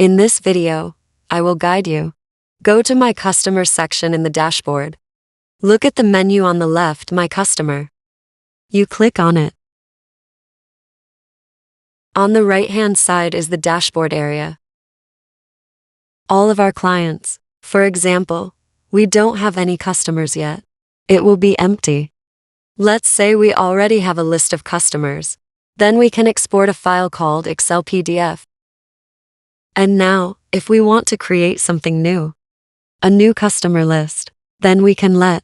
In this video, I will guide you. Go to My Customer section in the dashboard. Look at the menu on the left, My Customer. You click on it. On the right-hand side is the dashboard area. All of our clients. For example, we don't have any customers yet. It will be empty. Let's say we already have a list of customers. Then we can export a file called Excel PDF. And now, if we want to create something new, a new customer list, then we can let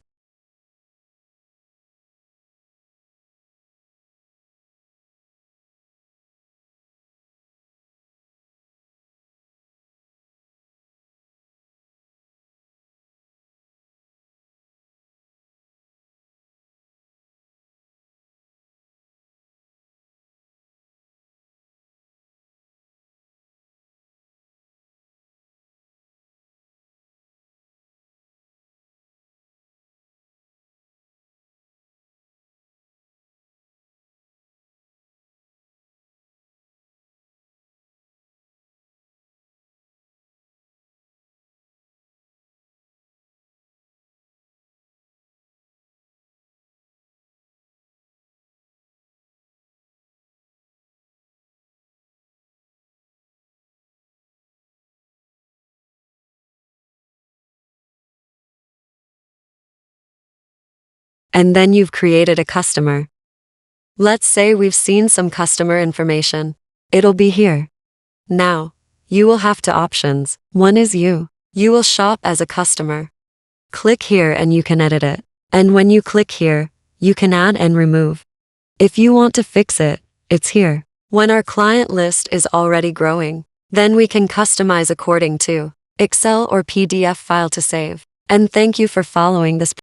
and then you've created a customer. Let's say we've seen some customer information. It'll be here. Now, you will have two options. One is you. You will shop as a customer. Click here and you can edit it. And when you click here, you can add and remove. If you want to fix it, it's here. When our client list is already growing, then we can customize according to Excel or PDF file to save. And thank you for following this